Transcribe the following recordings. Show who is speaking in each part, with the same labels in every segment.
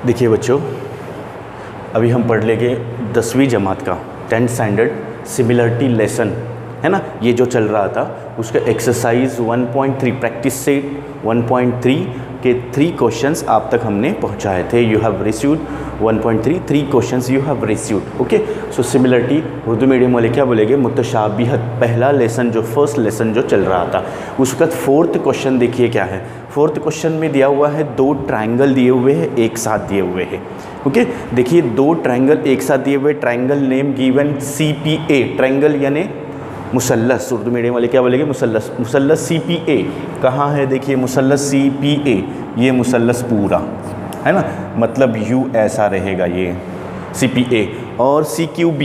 Speaker 1: देखिए बच्चों, अभी हम पढ़ लेंगे 10वीं जमात का 10th स्टैंडर्ड सिमिलरिटी लेसन, है ना। ये जो चल रहा था उसका एक्सरसाइज 1.3 प्रैक्टिस सेट 1.3 के 3 क्वेश्चंस आप तक हमने पहुंचाए थे। You have received 1.3 3 questions you have received. Okay, so similarity Urdu medium वाले क्या बोलेंगे, मुतशाबिहत। पहला लेसन जो फर्स्ट लेसन जो चल रहा था उसका 4th क्वेश्चन देखिए क्या है। 4th क्वेश्चन में दिया हुआ है 2 ट्रायंगल दिए हुए हैं, एक साथ दिए हुए हैं। ओके, देखिए 2 ट्रायंगल एक साथ दिए हुए, triangle name given CPA। Triangle यानी मुसल्लस, उर्दू मीडियम वाले क्या बोलेंगे, मुसल्लस। मुसल्लस CPA कहाँ है, देखिए मुसल्लस CPA, ये मुसल्लस पूरा है ना, मतलब U ऐसा रहेगा ये CPA। और CQB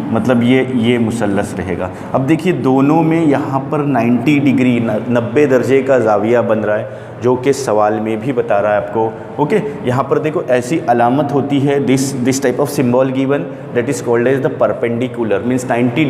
Speaker 1: मतलब ये मुसल्लस रहेगा। अब देखिए दोनों में यहाँ पर 90 डिग्री 90 दर्जे का जाविया बन रहा है, जो कि सवाल में भी बता रहा है आपको। ओके, यहाँ पर देखो ऐसी अलामत होती है, this type of symbol given that is called as the perpendicular, means 90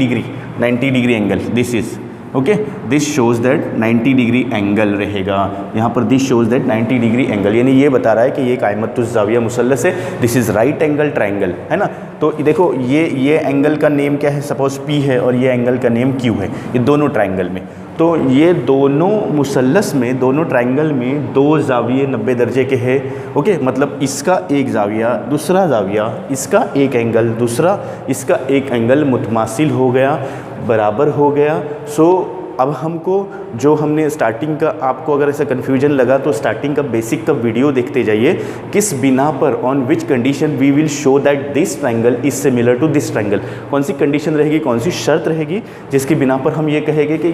Speaker 1: degree angle. This is okay, this shows that 90 degree angle रहेगा। यहाँ पर this shows that 90 degree angle, यानी ये बता रहा है कि ये कायमतुज़ ज़ाविया मुसल्लस है। This is right angle triangle, है ना। तो देखो ये एंगल का नेम क्या है, सपोज P है, और ये एंगल का नेम Q है, ये दोनों ट्रायंगल में। तो ये दोनों मुसल्लस में, दोनों ट्रायंगल में 2 ज़ाविये 90 दर्जे के हैं। ओके, मतलब इसका एक ज़ाविया, दूसरा ज़ाविया, इसका एक एंगल, दूसरा इसका एक एंगल मुतमासिल हो गया, बराबर हो गया। सो अब हमको जो हमने स्टार्टिंग का, आपको अगर ऐसा कन्फ्यूजन लगा तो स्टार्टिंग का बेसिक का वीडियो देखते जाइए, किस बिना पर, on which condition we will show that this triangle is similar to this triangle. कौन सी कंडीशन रहेगी, कौन सी शर्त रहेगी जिसकी बिना पर हम ये कहेंगे कि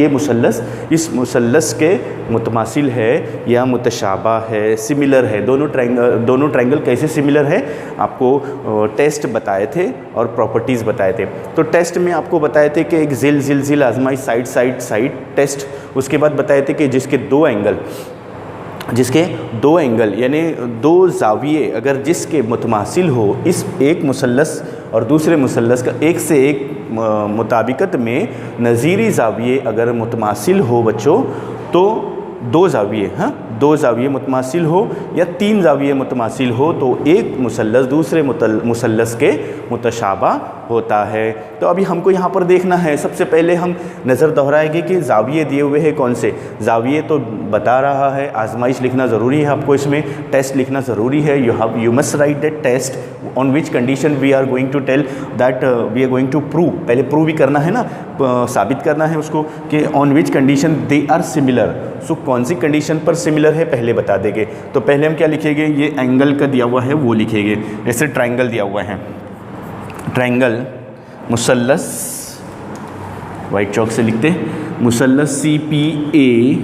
Speaker 1: ये मुसल्लस इस मुसल्लस के मुतमासिल है या मुतशाबा है, सिमिलर है। दोनों ट्रायंगल कैसे सिमिलर है आपको टेस्ट बताए थे और प्रॉपर्टीज़ बताए थे। तो टेस्ट में आपको बताए थे कि एक जिल आजमाई साइड टेस्ट, उसके बाद बताए थे कि जिसके दो एंगल यानी 2 ज़ाविये अगर जिसके मुतमासिल हो, इस एक मुसल्लस और दूसरे मुसल्लस का एक से एक मुताबिकत में नज़ीरी ज़ाविये अगर मुतमासिल हो बच्चों, तो 2 ज़ाविये, हाँ 2 ज़ाविये मुतमासिल हो या 3 ज़ाविये मुतमासिल हो, तो एक मुसल्लस दूसरे मुसल्लस के मुतशाबा होता है। तो अभी हमको यहाँ पर देखना है, सबसे पहले हम नज़र दोहराएंगे कि ज़ाविये दिए हुए हैं कौन से। ज़ाविये तो बता रहा है, आजमाइश लिखना ज़रूरी है आपको, इसमें टेस्ट लिखना ज़रूरी है। You must write that test on which condition we are going to tell that we are going to prove. पहले प्रूव भी करना है ना, साबित करना है उसको कि on which condition they are similar. So कौन सी कंडीशन पर सिमिलर है पहले बता देंगे। तो पहले हम क्या लिखेंगे, ये एंगल का दिया हुआ है वो लिखेंगे। जैसे ट्रायंगल दिया हुआ है, ट्रायंगल मुसल्लस, वाइट चौक से लिखते, मुसल्लस CPA,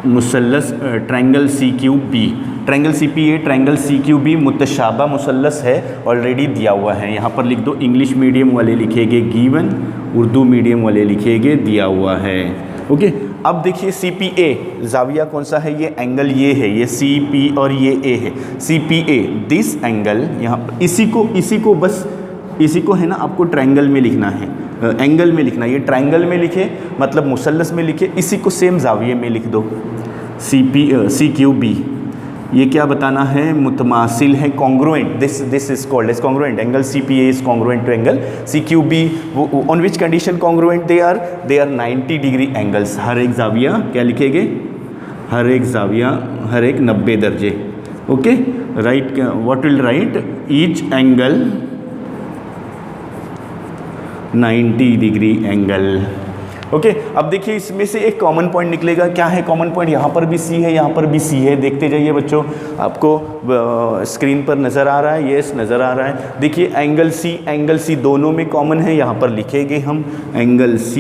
Speaker 1: मुसल्लस triangle CQB। Triangle CPA triangle CQB मुतशाबा मुसल्लस है, ऑलरेडी दिया हुआ है। यहाँ पर लिख दो, इंग्लिश मीडियम वाले लिखेंगे गिवन, उर्दू मीडियम वाले लिखेंगे दिया हुआ है। ओके, अब देखिए CPA ज़ाविया कौन सा है, ये एंगल ये है, ये CP और ये A है। CPA दिस एंगल, यहाँ इसी को है ना आपको ट्रायंगल में लिखना है, एंगल में लिखना है। ये ट्रायंगल में लिखे मतलब मुसल्लस में लिखे, इसी को सेम ज़ाविये में लिख दो, CQB। ये क्या बताना है, मुतमासिल है, congruent. This is called as congruent. Angle CPA is congruent to angle CQB। On which condition congruent they are 90 degree angles. हर एक ज़ाविया क्या लिखेंगे, हर एक ज़ाविया हर एक 90 दर्जे। Okay, right, what will right, each angle 90 degree angle. Okay, अब देखिए इसमें से एक कॉमन पॉइंट निकलेगा। क्या है कॉमन पॉइंट, यहाँ पर भी C है, यहाँ पर भी C है। देखते जाइए बच्चों, आपको स्क्रीन पर नज़र आ रहा है, यस नज़र आ रहा है। देखिए एंगल C दोनों में कॉमन है, यहाँ पर लिखेंगे हम angle C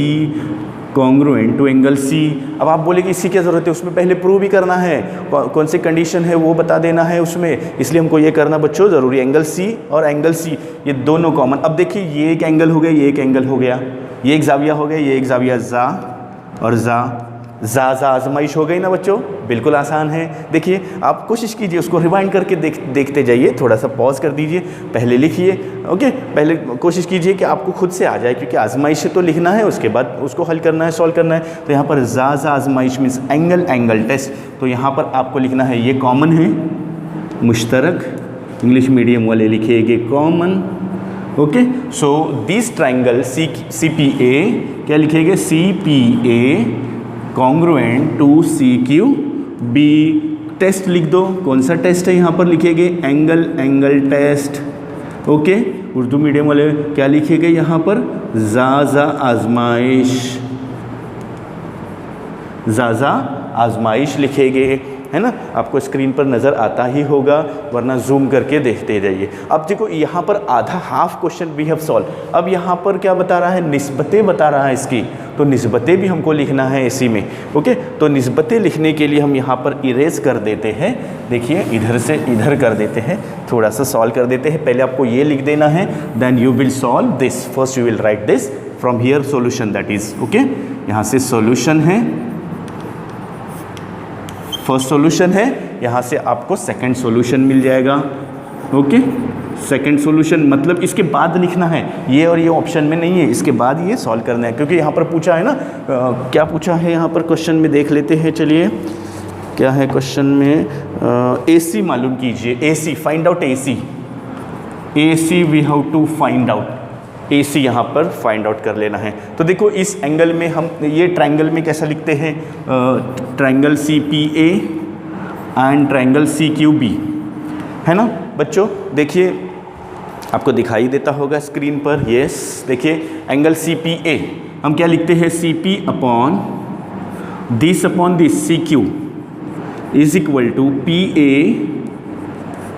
Speaker 1: congruent to angle C। अब आप बोलेंगे इसकी क्या ज़रूरत है, उसमें पहले प्रूव भी करना है, कौन सी कंडीशन है वो बता देना है उसमें, इसलिए हमको ये करना बच्चों ज़रूरी। एंगल C और एंगल C ये दोनों कॉमन। अब देखिए ये एक एंगल हो गया, ये एक एंगल हो गया, ये एक ज़ाविया हो गया, ये एक ज़ाविया ज़ा और ज़ा, जा आजमाइश हो गई ना बच्चों, बिल्कुल आसान है। देखिए आप कोशिश कीजिए, उसको रिवाइंड करके देखते जाइए, थोड़ा सा पॉज कर दीजिए, पहले लिखिए। ओके, पहले कोशिश कीजिए कि आपको खुद से आ जाए, क्योंकि आजमाइश तो लिखना है, उसके बाद उसको हल करना है, सॉल्व करना है। तो यहाँ पर जा आजमाइश मीन्स एंगल टेस्ट, तो यहाँ पर आपको लिखना है, ये कॉमन है, मुश्तरक, इंग्लिश मीडियम वाले लिखेंगे common. Okay, so this triangle CPA क्या लिखेंगे, CPA congruent to CQB। Test लिख दो, कौन सा टेस्ट है यहाँ पर लिखेंगे, angle test. Okay, Urdu medium वाले क्या लिखेंगे यहाँ पर, जा आजमाइश लिखेंगे, है ना। आपको स्क्रीन पर नज़र आता ही होगा, वरना जूम करके देखते जाइए। अब देखो यहाँ पर आधा half question we have solve. अब यहाँ पर क्या बता रहा है, निस्बतें बता रहा है इसकी, तो निस्बतें भी हमको लिखना है इसी में। ओके, तो निस्बतें लिखने के लिए हम यहाँ पर इरेज कर देते हैं। देखिए इधर से इधर कर देते हैं, थोड़ा सा सॉल्व कर देते हैं। पहले आपको ये लिख देना है, then you will solve this. First you will write this, from here solution, that is okay. यहाँ से सोल्यूशन है, फर्स्ट सॉल्यूशन है, यहाँ से आपको सेकंड सॉल्यूशन मिल जाएगा। ओके, सेकंड सॉल्यूशन मतलब इसके बाद लिखना है, ये और ये ऑप्शन में नहीं है, इसके बाद ये सॉल्व करना है, क्योंकि यहाँ पर पूछा है ना, क्या पूछा है यहाँ पर क्वेश्चन में, देख लेते हैं। चलिए क्या है क्वेश्चन में, AC मालूम कीजिए, AC find out, AC we have to find out, AC यहाँ पर फाइंड आउट कर लेना है। तो देखो इस एंगल में हम, ये ट्रायंगल में कैसा लिखते हैं, triangle CPA and triangle CQB, है ना बच्चों। देखिए आपको दिखाई देता होगा स्क्रीन पर, यस। देखिए एंगल CPA हम क्या लिखते हैं, CP upon this CQ is equal to PA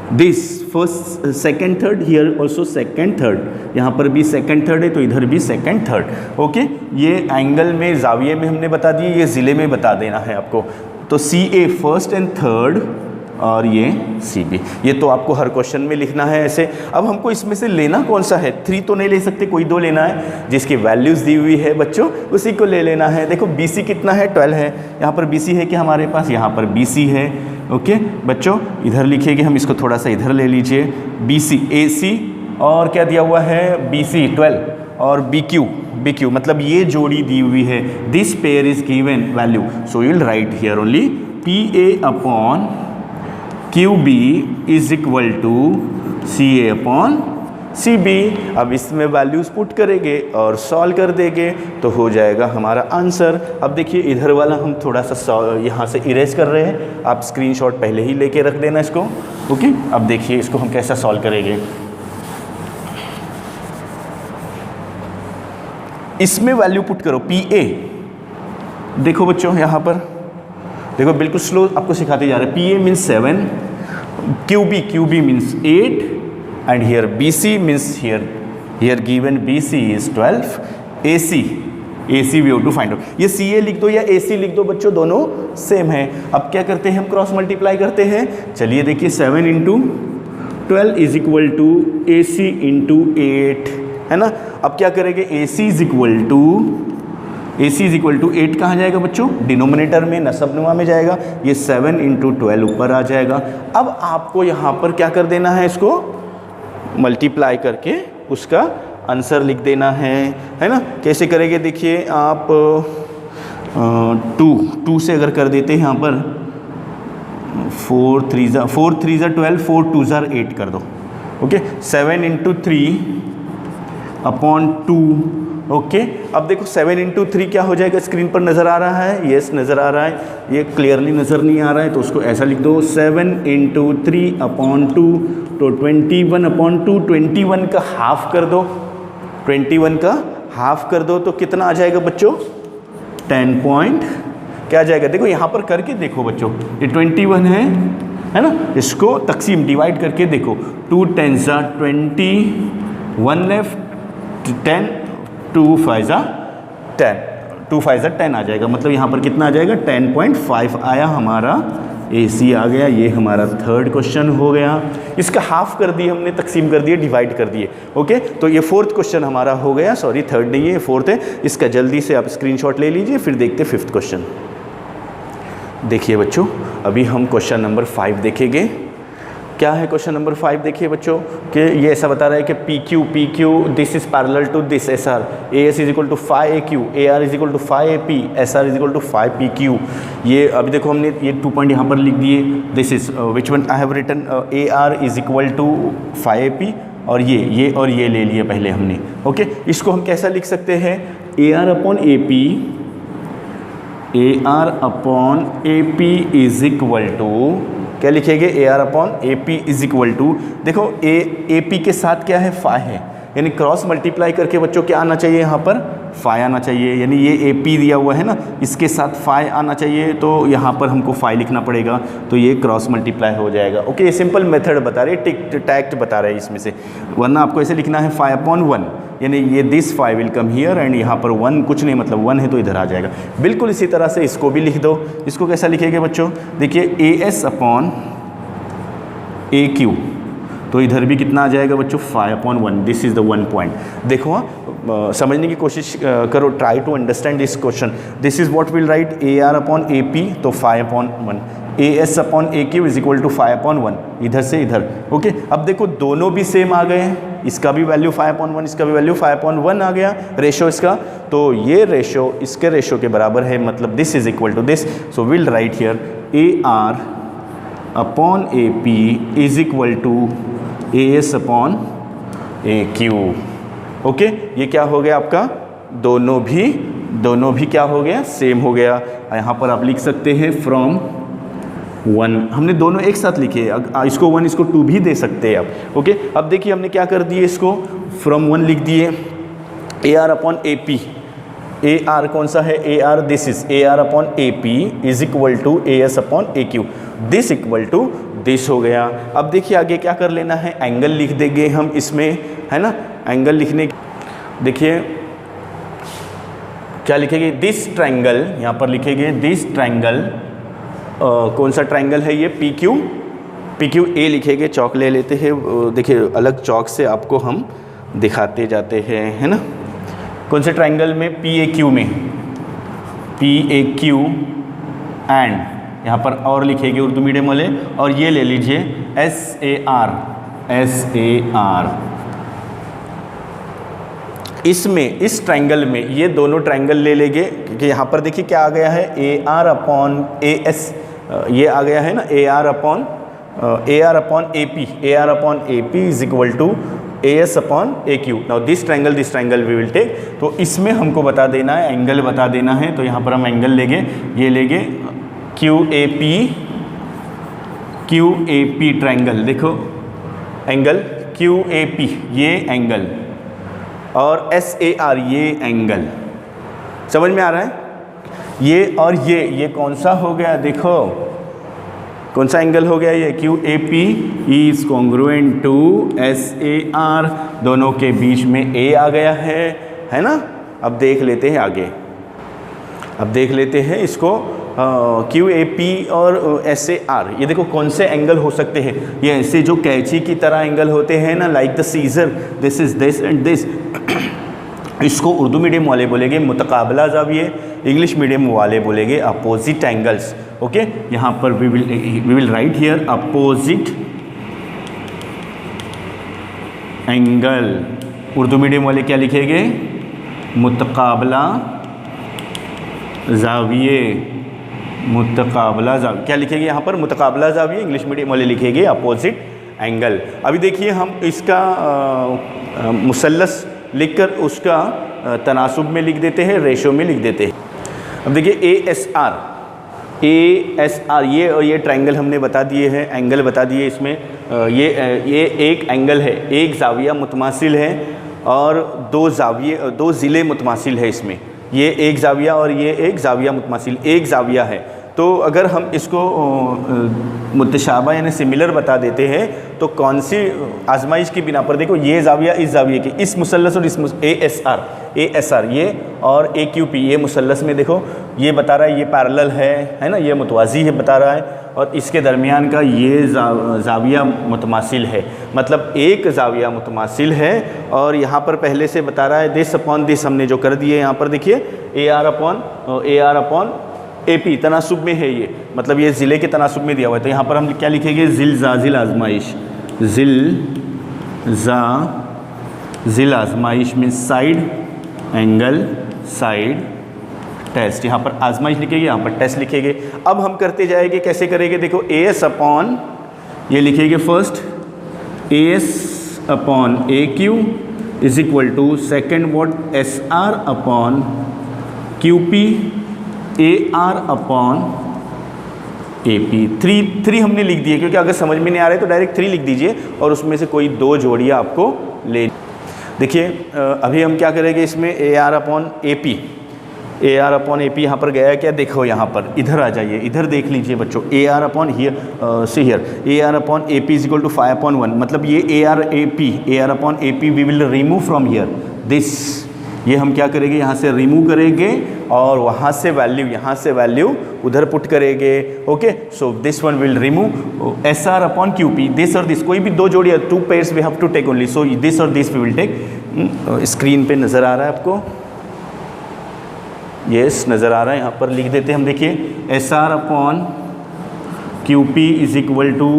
Speaker 1: this first second third, here also second third, यहाँ पर भी सेकंड थर्ड है तो इधर भी सेकंड थर्ड। ओके, ये एंगल में जाविये में हमने बता दिए, ये ज़िले में बता देना है आपको। तो CA फर्स्ट एंड थर्ड और ये CB, ये तो आपको हर क्वेश्चन में लिखना है ऐसे। अब हमको इसमें से लेना कौन सा है, 3 तो नहीं ले सकते, कोई 2 लेना है, जिसकी वैल्यूज़ दी हुई है बच्चों उसी को ले लेना है। देखो BC कितना है, 12 है, यहाँ पर BC है कि हमारे पास, यहाँ पर BC है। ओके बच्चों, इधर लिखेंगे हम, इसको थोड़ा सा इधर ले लीजिए, BC AC और क्या दिया हुआ है, BC 12 और BQ मतलब ये जोड़ी दी हुई है। This pair is given value, so you will write here only PA upon QB is equal to CA upon CB। अब इसमें वैल्यूज़ पुट करेंगे और सॉल्व कर देंगे तो हो जाएगा हमारा आंसर। अब देखिए इधर वाला हम थोड़ा सा यहाँ से इरेज कर रहे हैं, आप स्क्रीनशॉट पहले ही लेके रख देना इसको। ओके, अब देखिए इसको हम कैसा सॉल्व करेंगे। इसमें वैल्यू पुट करो PA, देखो बच्चों यहाँ पर देखो, बिल्कुल स्लो आपको सिखाते जा रहे हैं। PA means 7, QB means 8 and here BC means here given BC is 12, AC we have to find out। ये CA लिख दो या AC लिख दो बच्चों, दोनों सेम है। अब क्या करते हैं हम, क्रॉस मल्टीप्लाई करते हैं। चलिए देखिए 7 into 12 is equal to AC into 8, है ना। अब क्या करेंगे, AC इज इक्वल टू 8 कहाँ जाएगा बच्चों, डिनोमिनेटर में, नसबनुमा में जाएगा। ये 7 इंटू 12 ऊपर आ जाएगा। अब आपको यहाँ पर क्या कर देना है, इसको मल्टीप्लाई करके उसका आंसर लिख देना है ना। कैसे करेंगे, देखिए आप 2 से अगर कर देते हैं यहाँ पर 4 3 ज़ा 12, 4 2 ज़ा 8 कर दो। Okay, 7 into 3 upon 2। ओके, अब देखो 7 इंटू 3 क्या हो जाएगा, स्क्रीन पर नज़र आ रहा है, यस नज़र आ रहा है। ये क्लियरली नज़र नहीं आ रहा है तो उसको ऐसा लिख दो, 7 इंटू 3 अपॉन 2, तो 21 अपॉन 2, 21 का हाफ कर दो, 21 का हाफ कर दो तो कितना आ जाएगा बच्चों, 10 पॉइंट क्या आ जाएगा। देखो यहाँ पर करके देखो बच्चों, ये 21 है ना, इसको तकसीम डिवाइड करके देखो, 2 10 ज़ा 20, 1 लेफ्ट 10, 2 5 ज़ा 10, 2 5 ज़ा 10 आ जाएगा। मतलब यहाँ पर कितना आ जाएगा, 10.5 आया हमारा, AC आ गया। ये हमारा थर्ड क्वेश्चन हो गया। इसका हाफ कर दिए हमने, तकसीम कर दिए, डिवाइड कर दिए। ओके, तो ये फोर्थ क्वेश्चन हमारा हो गया, सॉरी थर्ड नहीं है, ये फोर्थ है। इसका जल्दी से आप स्क्रीनशॉट ले लीजिए, फिर देखते 5th क्वेश्चन। देखिए बच्चों, अभी हम क्वेश्चन नंबर 5 देखेंगे। क्या है क्वेश्चन नंबर 5? देखिए बच्चों कि ये ऐसा बता रहा है कि P Q this is parallel to this S R, A S is equal to 5 A Q, A R is equal to 5 A P, S R is equal to 5 P Q. ये अभी देखो हमने ये 2 पॉइंट यहाँ पर लिख दिए। This is which one I have written, A R is equal to 5 A P, और ये ले लिए पहले हमने। ओके, इसको हम कैसा लिख सकते हैं? A R upon A P, A R upon A P is equal to, क्या लिखेंगे? A R upon A P is equal to, देखो ए पी के साथ क्या है? फाई है, यानी क्रॉस मल्टीप्लाई करके बच्चों क्या आना चाहिए? यहाँ पर फाई आना चाहिए, यानी ये ए पी दिया हुआ है ना, इसके साथ फाई आना चाहिए, तो यहाँ पर हमको फाई लिखना पड़ेगा, तो ये क्रॉस मल्टीप्लाई हो जाएगा। ओके, ये सिंपल मेथड बता रहे, टैक्ट बता रहे हैं इसमें से, वरना आपको ऐसे लिखना है 5 अपॉन 1, यानी ये this 5 will come here and यहाँ पर 1 कुछ नहीं, मतलब 1 है तो इधर आ जाएगा। बिल्कुल इसी तरह से इसको भी लिख दो। इसको कैसा लिखेंगे बच्चों? देखिए A S upon A Q, तो इधर भी कितना आ जाएगा बच्चों? 5 upon 1। This is the 1 point. देखो समझने की कोशिश करो, try to understand this question. This is what will write, A R upon A P, तो 5 upon 1, A S upon A Q is equal to 5 upon 1, इधर से इधर। ओके, अब देखो दोनों भी सेम आ गए हैं, इसका भी वैल्यू 5 अपॉन 1, इसका भी वैल्यू 5 अपॉन 1 आ गया रेशो इसका, तो ये रेशो इसके रेशो के बराबर है, मतलब this is equal to this. So will write here A R upon A P is equal to A S upon A Q. Okay, ये क्या हो गया आपका? दोनों भी क्या हो गया? सेम हो गया। यहाँ पर आप लिख सकते हैं फ्रॉम 1, हमने दोनों एक साथ लिखे, इसको 1 इसको 2 भी दे सकते हैं आप। ओके, अब देखिए हमने क्या कर दिए, इसको फ्रॉम 1 लिख दिए, A R upon A P, A R कौन सा है? A R, this is A R upon A P is equal to A S upon A Q, this equal to this हो गया। अब देखिए आगे क्या कर लेना है, एंगल लिख देंगे हम इसमें, है ना। एंगल लिखने, देखिए क्या लिखेंगे? दिस ट्रायंगल, यहाँ पर लिखेंगे दिस ट्रायंगल, कौन सा ट्रायंगल है ये? पी क्यू ए लिखेंगे, चौक ले लेते हैं, देखिए अलग चौक से आपको हम दिखाते जाते हैं, है ना। कौन से ट्रायंगल में? पी ए क्यू में, पी ए क्यू एंड यहाँ पर और लिखेंगे उर्दू मीडियम वाले, और ये ले लीजिए एस ए आर। इसमें इस ट्रायंगल में ये दोनों ट्रायंगल ले लेंगे, क्योंकि यहाँ पर देखिए क्या आ गया है? A R upon A S, ये आ गया है ना, A R upon A P, A R upon A P is equal to A S upon A Q. Now this triangle we will take, तो इसमें हमको बता देना है, एंगल बता देना है, तो यहाँ पर हम एंगल लेंगे, ये लेंगे क्यू ए पी ट्रायंगल, देखो एंगल क्यू ए पी ये एंगल, और एस ए आर ये एंगल, समझ में आ रहा है? ये और ये कौन सा हो गया? देखो कौन सा एंगल हो गया? ये Q A P is congruent to S A R, दोनों के बीच में ए आ गया है ना। अब देख लेते हैं आगे, अब देख लेते हैं इसको, क्यू ए पी और एस ए आर, ये देखो कौन से एंगल हो सकते हैं? ये ऐसे जो कैंची की तरह एंगल होते हैं ना, like the seizure, this is this and this. इसको उर्दू मीडियम वाले बोलेंगे मुतकाबला ज़ाविये, इंग्लिश मीडियम वाले बोलेंगे अपोजिट एंगल्स। ओके, यहाँ पर we will write here opposite angle, Urdu medium वाले क्या लिखेंगे? मुतकाबला ज़ाविये, क्या लिखेंगे यहाँ पर? मुतकाबला ज़ाविये। इंग्लिश मीडियम वाले लिखेंगे अपोजिट एंगल। अभी देखिए हम इसका मुसल्लस लिखकर उसका तनासुब में लिख देते हैं, रेशो में लिख देते हैं। अब देखिए ए एस आर ये और ये ट्रायंगल हमने बता दिए हैं, एंगल बता दिए इसमें। ये एक एंगल है, एक ज़ाविया मुतमासिल है और दो ज़िले मुतमासिल है इसमें। ये एक ज़ाविया और ये एक ज़ाविया मुतमासिल, एक ज़ाविया है। तो अगर हम इसको मुतशाबा यानी सिमिलर बता देते हैं तो कौन सी आजमाइश की बिना पर, देखो ये ज़ाविया इस ज़ाविये की, इस मुसल्लस और इस ए एस आर ये और ए क्यू पी ये मुसल्लस में देखो ये बता रहा है ये पैरेलल है ना, ये मुतवाज़ी है बता रहा है, और इसके दरमियान का ये ज़ाविया मुतमासिल है, मतलब एक ज़ाविया मुतमासिल है। और यहाँ पर पहले से बता रहा है दिस अपॉन दिस हमने जो कर दिए यहाँ पर देखिए ए आर अपॉन AP तनासुब में है ये, मतलब ये ज़िले के तनासुब में दिया हुआ है। तो यहाँ पर हम क्या लिखेंगे, ज़िल आजमाइश, ज़िल आजमाइश mean side angle side test. यहाँ पर आजमाइश लिखेंगे, यहाँ पर टेस्ट लिखेंगे। अब हम करते जाएंगे, कैसे करेंगे, देखो AS अपॉन ये लिखेंगे first, AS upon AQ is equal to second what SR upon QP, AR upon AP। Three हमने लिख दिए, क्योंकि अगर समझ में नहीं आ रहा है तो डायरेक्ट 3 लिख दीजिए और उसमें से कोई 2 जोड़ियाँ आपको ले। देखिए अभी हम क्या करेंगे, इसमें AR upon AP, AR upon AP यहाँ पर गया है क्या, देखो यहाँ पर इधर आ जाइए, इधर देख लीजिए बच्चों, AR upon here AR upon AP is equal to 5/1, मतलब ये AR upon AP we will remove from here this, ये हम क्या करेंगे, यहाँ से रिमूव करेंगे और वहाँ से वैल्यू, यहाँ से वैल्यू उधर पुट करेंगे। Okay, so this one will remove SR upon QP, this और दिस, कोई भी 2 जोड़ी, 2 pairs we have to take only, so this और this we will take. Screen पे नज़र आ रहा है आपको, यस नज़र आ रहा है, यहाँ पर लिख देते हैं हम। देखिए SR upon QP is equal to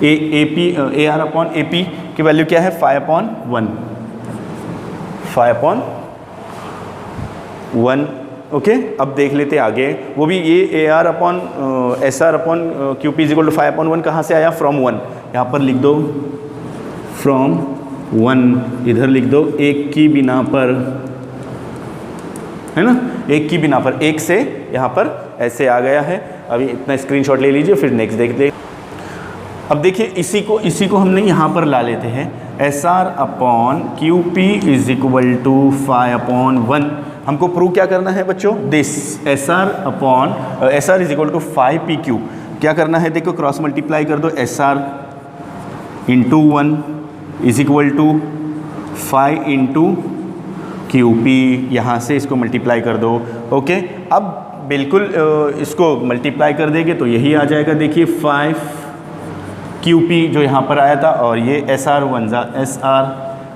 Speaker 1: AR upon AP की वैल्यू क्या है, 5/1, 5/1। ओके, अब देख लेते हैं आगे, वो भी ये AR upon SR upon QP is equal to 5/1 कहाँ से आया, फ्रॉम 1, यहाँ पर लिख दो फ्रॉम 1, इधर लिख दो एक की बिना पर, है ना, एक की बिना पर, एक से यहाँ पर ऐसे आ गया है। अभी इतना स्क्रीनशॉट ले लीजिए, फिर नेक्स्ट देखते। अब देखिए इसी को हमने यहाँ पर ला लेते हैं, SR upon QP is equal to 5/1। हमको प्रूव क्या करना है बच्चों, this SR is equal to 5PQ। क्या करना है, देखो क्रॉस मल्टीप्लाई कर दो, SR into 1 is equal to 5 into QP, यहाँ से इसको मल्टीप्लाई कर दो। ओके, अब बिल्कुल इसको मल्टीप्लाई कर देंगे तो यही आ जाएगा, देखिए 5QP जो यहाँ पर आया था, और ये SR 1 SR,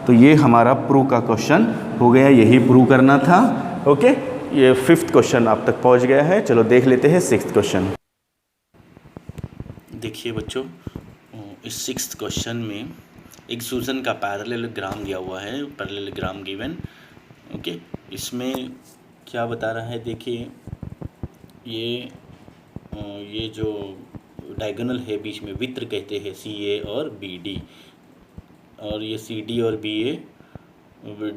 Speaker 1: तो ये हमारा प्रूव का क्वेश्चन हो गया, यही प्रूव करना था। ओके, ये 5th क्वेश्चन आप तक पहुँच गया है। चलो देख लेते हैं 6th क्वेश्चन। देखिए बच्चों, इस 6th क्वेश्चन में एक सूजन का पैरेललोग्राम दिया हुआ है, पैरेललोग्राम गिवन। ओके, इसमें क्या बता रहा है, देखिए ये जो डायगोनल है बीच में, वित्र कहते हैं CA और BD, और ये CD और BA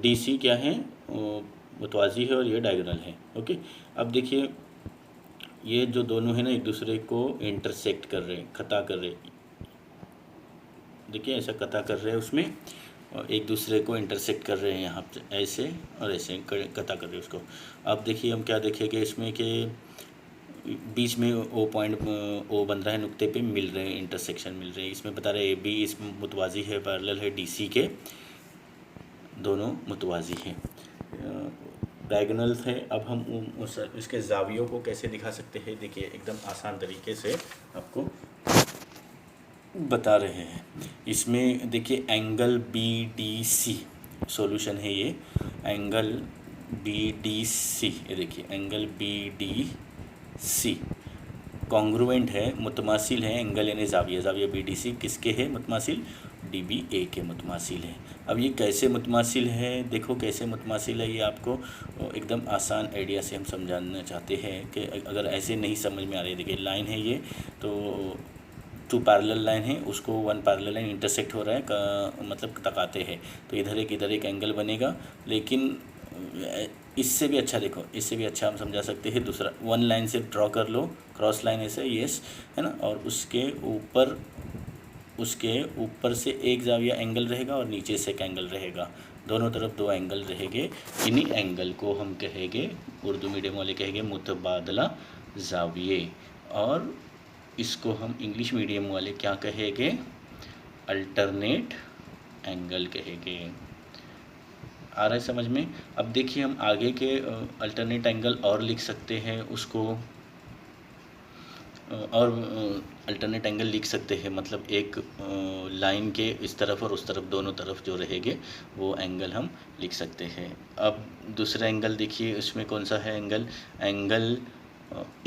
Speaker 1: DC क्या है, मुतवाज़ी है और ये डायगोनल है। ओके, अब देखिए ये जो दोनों है ना, एक दूसरे को इंटरसेक्ट कर रहे हैं, खता कर रहे हैं, देखिए ऐसा कता कर रहे हैं उसमें, और एक दूसरे को इंटरसेक्ट कर रहे हैं, यहाँ पे ऐसे और ऐसे कता कर रहे हैं उसको। अब देखिए हम क्या देखेंगे इसमें कि बीच में O पॉइंट O बन रहा है, नुक्ते पे मिल रहे हैं, इंटरसेक्शन मिल रहे हैं। इसमें बता रहे हैं AB इस मुतवाज़ी है, पैरेलल है DC के, दोनों मुतवाज़ी हैं, डायगोनल है। अब हम इसके जावियों को कैसे दिखा सकते हैं, देखिए एकदम आसान तरीके से आपको बता रहे हैं। इसमें देखिए एंगल BDC सॉल्यूशन है, ये एंगल BDC, ये देखिए एंगल BDC कॉन्ग्रुएंट है, मुतमासिल है, एंगल यानी जाविया BDC किसके है, मुतमासिल DBA के मुतमासिल है। अब ये कैसे मुतमासिल है, देखो कैसे मुतमासिल है, ये आपको एकदम आसान आइडिया से हम समझाना चाहते हैं कि अगर ऐसे नहीं समझ में आ रही है, देखिए लाइन है ये, तो 2 पैरेलल लाइन है, उसको 1 पैरेलल लाइन इंटरसेक्ट हो रहा है, मतलब तकाते हैं, तो इधर एक एंगल बनेगा। लेकिन इससे भी अच्छा देखो, इससे भी अच्छा हम समझा सकते हैं दूसरा, 1 लाइन से ड्रॉ कर लो, क्रॉस लाइन ऐसे, यस है ना, और उसके ऊपर से एक जाविया एंगल रहेगा और नीचे से एक एंगल रहेगा, दोनों तरफ 2 एंगल रहेंगे। इन्हीं एंगल को हम कहेंगे, उर्दू मीडियम वाले कहेंगे मुतबादला जाविये, और इसको हम इंग्लिश मीडियम वाले क्या कहेंगे, अल्टरनेट एंगल कहेंगे। आ रहा है समझ में। अब देखिए हम आगे के अल्टरनेट एंगल और लिख सकते हैं उसको, और अल्टरनेट एंगल लिख सकते हैं, मतलब एक लाइन के इस तरफ और उस तरफ, दोनों तरफ जो रहेंगे वो एंगल हम लिख सकते हैं। अब दूसरा एंगल देखिए, इसमें कौन सा है एंगल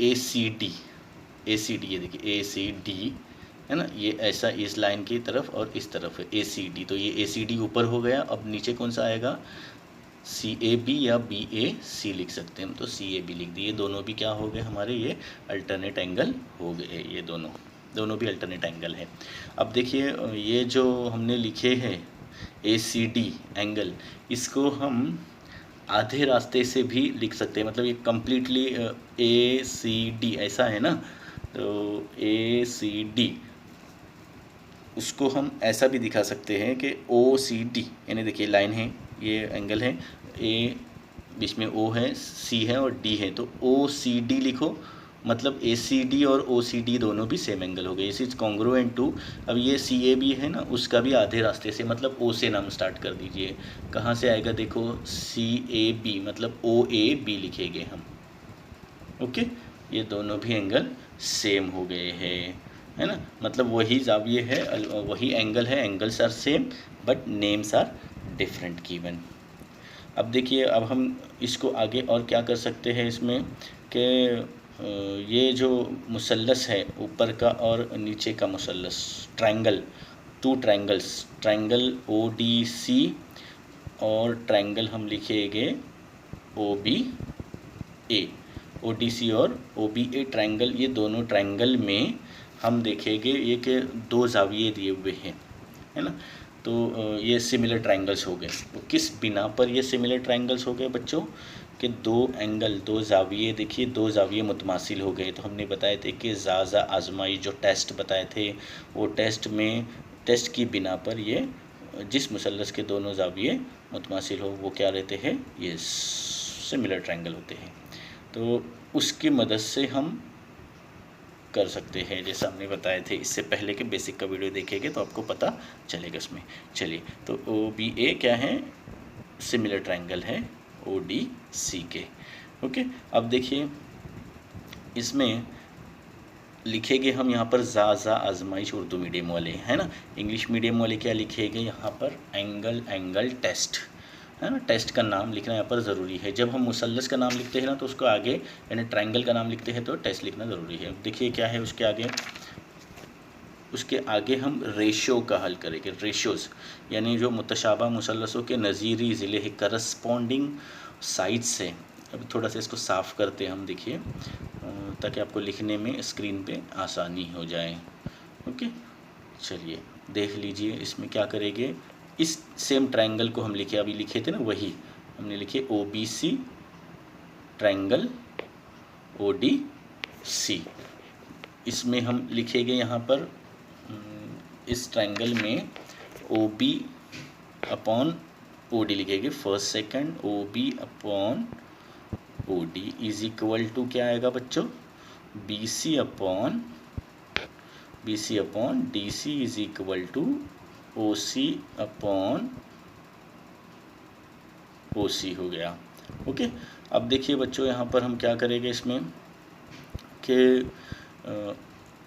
Speaker 1: ACD, ये देखिए ACD है ना, ये ऐसा इस लाइन की तरफ और इस तरफ है ACD, तो ये ACD ऊपर हो गया। अब नीचे कौन सा आएगा, CAB या BAC लिख सकते हैं हम, तो CAB लिख दिए। दोनों भी क्या हो गए हमारे, ये अल्टरनेट एंगल हो गए, ये दोनों भी अल्टरनेट एंगल है। अब देखिए ये जो हमने लिखे हैं ACD एंगल, इसको हम आधे रास्ते से भी लिख सकते हैं, मतलब ये कम्प्लीटली ACD ऐसा है ना, तो ACD उसको हम ऐसा भी दिखा सकते हैं कि OCD, यानी देखिए लाइन है, ये एंगल है, A बीच में O है, C है और D है, तो OCD लिखो, मतलब ACD और OCD दोनों भी सेम एंगल हो गए। इस इज कॉन्ग्रुएंट टू, अब ये CAB है ना, उसका भी आधे रास्ते से, मतलब O से नाम स्टार्ट कर दीजिए। कहाँ से आएगा देखो, CAB मतलब OAB लिखेंगे हम, ओके। ये दोनों भी एंगल सेम हो गए हैं, है ना, मतलब वही जाविये है, वही एंगल है, angles are same but names are different given. अब देखिए, अब हम इसको आगे और क्या कर सकते हैं इसमें कि ये जो मुसल्लस है ऊपर का और नीचे का मुसल्लस, ट्रायंगल, 2 ट्रायंगल्स, ट्रायंगल ODC और ट्रायंगल हम लिखेंगे OBA, ODC और OBA ट्रायंगल, ये दोनों ट्रायंगल में हम देखेंगे ये कि 2 जाविये दिए हुए हैं, है ना, तो ये सिमिलर ट्रायंगल्स हो गए। तो किस बिना पर ये सिमिलर ट्रायंगल्स हो गए बच्चों, कि 2 एंगल, 2 जाविये, देखिए 2 जाविये मुतमासिल हो गए। तो हमने बताए थे कि ज़ाज़ा आजमाई जो टेस्ट बताए थे, वो टेस्ट की बिना पर ये जिस मुसल्लस के दोनों जाविये मुतमासिल हो वो क्या रहते हैं, ये सिमिलर ट्रायंगल होते हैं। तो उसकी मदद से हम कर सकते हैं, जैसा हमने बताए थे इससे पहले के बेसिक का वीडियो देखेंगे तो आपको पता चलेगा इसमें। चलिए, तो OBA क्या है, सिमिलर ट्रायंगल है ODC के, ओके। अब देखिए इसमें लिखेंगे हम यहाँ पर ज़ा आजमाइश उर्दू मीडियम वाले, है ना, इंग्लिश मीडियम वाले क्या लिखेंगे यहाँ पर, एंगल टेस्ट, है ना, टेस्ट का नाम लिखना यहाँ पर ज़रूरी है। जब हम मुसल्लस का नाम लिखते हैं ना, तो उसको आगे, यानी ट्रायंगल का नाम लिखते हैं तो टेस्ट लिखना ज़रूरी है। देखिए क्या है उसके आगे हम रेशियो का हल करेंगे, रेशियोज़, यानी जो मुतशाबा मुसल्लसों के नज़ीरी ज़िले है, करस्पॉन्डिंग साइड से। अब थोड़ा सा इसको साफ़ करते हैं हम, देखिए, ताकि आपको लिखने में स्क्रीन पे आसानी हो जाए, ओके। चलिए देख लीजिए, इसमें क्या करेंगे, इस सेम ट्रायंगल को हम अभी लिखे थे ना, वही हमने लिखे OBC ट्रायंगल ODC, इसमें हम लिखेंगे यहाँ पर इस ट्रायंगल में OB अपॉन OD लिखेंगे, first second, OB upon OD is equal to क्या आएगा बच्चों, BC upon DC is equal to OC upon OC हो गया, ओके। अब देखिए बच्चों, यहाँ पर हम क्या करेंगे इसमें कि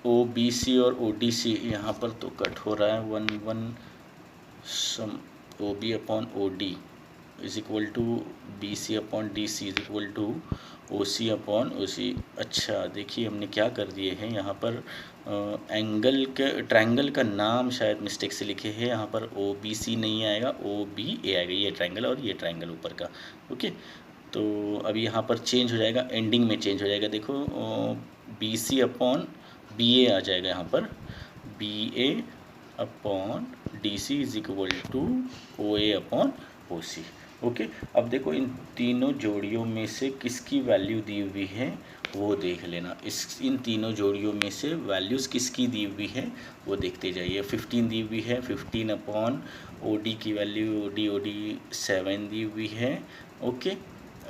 Speaker 1: OBC और ODC यहाँ पर तो कट हो रहा है, 1 sum OB upon OD is equal to BC upon DC is equal to OC upon OC। अच्छा देखिए, हमने क्या कर दिए हैं यहाँ पर, ट्रायंगल का नाम शायद मिस्टेक से लिखे हैं, यहाँ पर OBC नहीं आएगा, OBA आएगा, ये ट्रायंगल और ये ट्रायंगल ऊपर का, ओके। तो अभी यहाँ पर चेंज हो जाएगा, एंडिंग में चेंज हो जाएगा, देखो BC अपॉन BA आ जाएगा, यहाँ पर BA upon DC is equal to OA upon OC, okay. अब देखो इन तीनों जोड़ियों में से किसकी वैल्यू दी हुई है वो देख लेना, इन तीनों जोड़ियों में से वैल्यूज़ किसकी दी हुई है वो देखते जाइए। 15 दी हुई है, 15 अपॉन OD की वैल्यू OD 7 दी हुई है, ओके।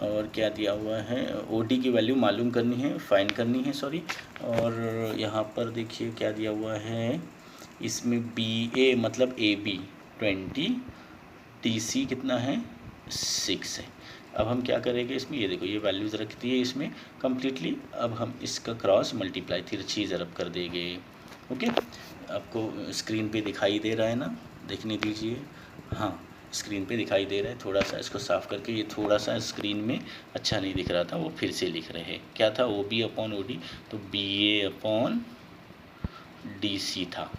Speaker 1: और क्या दिया हुआ है, OD की वैल्यू मालूम करनी है, फाइंड करनी है, सॉरी। और यहाँ पर देखिए क्या दिया हुआ है, इसमें BA मतलब AB 20, DC कितना है 6 है। अब हम क्या करेंगे इसमें, ये देखो ये वैल्यूज़ रखती है इसमें कम्प्लीटली। अब हम इसका क्रॉस मल्टीप्लाई तिरछी ज़रब कर देंगे, ओके। आपको स्क्रीन पे दिखाई दे रहा है ना, देखने दीजिए, हाँ
Speaker 2: स्क्रीन पे दिखाई दे रहा है। थोड़ा सा इसको साफ़ करके, ये थोड़ा सा स्क्रीन में अच्छा नहीं दिख रहा था, वो फिर से लिख रहे हैं। क्या था, O B upon O D, तो B A upon D C था,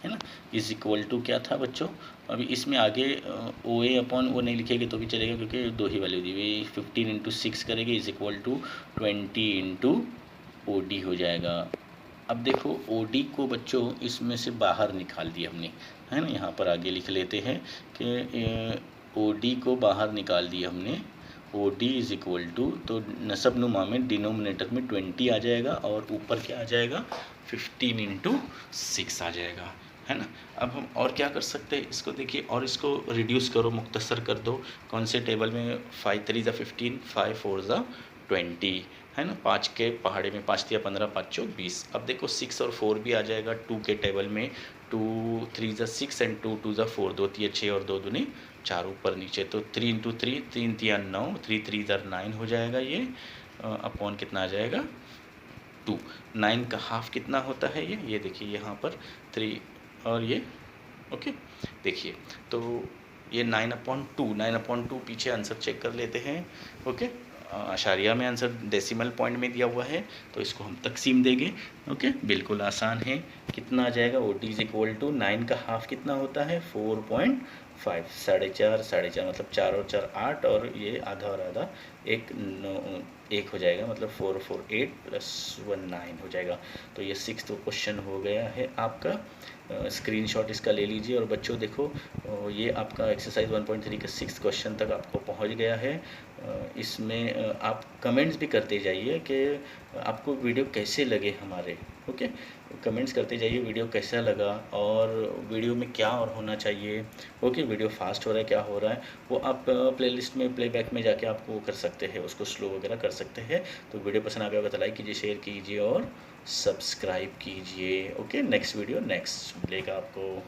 Speaker 2: है ना, इज इक्वल टू क्या था बच्चों। अभी इसमें आगे ओ ए अपॉन वो नहीं लिखेंगे तो भी चलेगा, क्योंकि दो ही वैल्यू दी हुई। 15 इंटू 6 करेंगे is equal to 20 into O D हो जाएगा। अब देखो ओ डी को बच्चों इसमें से बाहर निकाल दिया हमने, है ना। यहाँ पर आगे लिख लेते हैं कि ओ डी को बाहर निकाल दिया हमने। O D is equal to, तो नसब नुमा में डिनोमिनेटर में 20 आ जाएगा और ऊपर क्या आ जाएगा, 15 इंटू 6 आ जाएगा, है ना। अब हम और क्या कर सकते हैं, इसको देखिए और इसको रिड्यूस करो, मुख्तसर कर दो। कौन से टेबल में, 5 3 ज़ा 15, 5 4 ज़ा 20, है ना। 5 के पहाड़े में 5 3 15, 5 चौक 20। अब देखो 6 और 4 भी आ जाएगा 2 के टेबल में। 2 3 ज़ा 6 एंड 2 2 ज़ा 4, 2 3 6 और 2 दूनी 4 ऊपर नीचे, तो 3 इंटू 3, 3 3 9, 3 3 ज़ा 9 हो जाएगा ये, अपॉन कितना आ जाएगा 2। 9 का हाफ कितना होता है ये देखिए यहाँ पर 3 और ये, ओके। देखिए तो ये 9/2, 9/2 पीछे आंसर चेक कर लेते हैं, ओके। अशारिया में आंसर डेसिमल पॉइंट में दिया हुआ है, तो इसको हम तकसीम देंगे, ओके। बिल्कुल आसान है। कितना आ जाएगा, O D is equal to 9 का हाफ कितना होता है 4.5, 4.5 मतलब 4 और 4 8, और ये आधा और आधा 1 9 1 हो जाएगा, मतलब 4 4 8 + 1 9 हो जाएगा। तो ये 6th क्वेश्चन हो गया है आपका। स्क्रीनशॉट इसका ले लीजिए। और बच्चों देखो ये आपका एक्सरसाइज 1.3 का 6th क्वेश्चन तक आपको पहुंच गया है। इसमें आप कमेंट्स भी करते जाइए कि आपको वीडियो कैसे लगे हमारे, ओके। कमेंट्स करते जाइए वीडियो कैसा लगा और वीडियो में क्या और होना चाहिए, ओके। वीडियो फास्ट हो रहा है, क्या हो रहा है, वो आप प्लेलिस्ट में प्लेबैक में जाके आप वो कर सकते हैं, उसको स्लो वगैरह कर सकते हैं। तो वीडियो पसंद आ गया होगा तो लाइक कीजिए, शेयर कीजिए और सब्सक्राइब कीजिए, ओके। नेक्स्ट वीडियो नेक्स्ट मिलेगा आपको।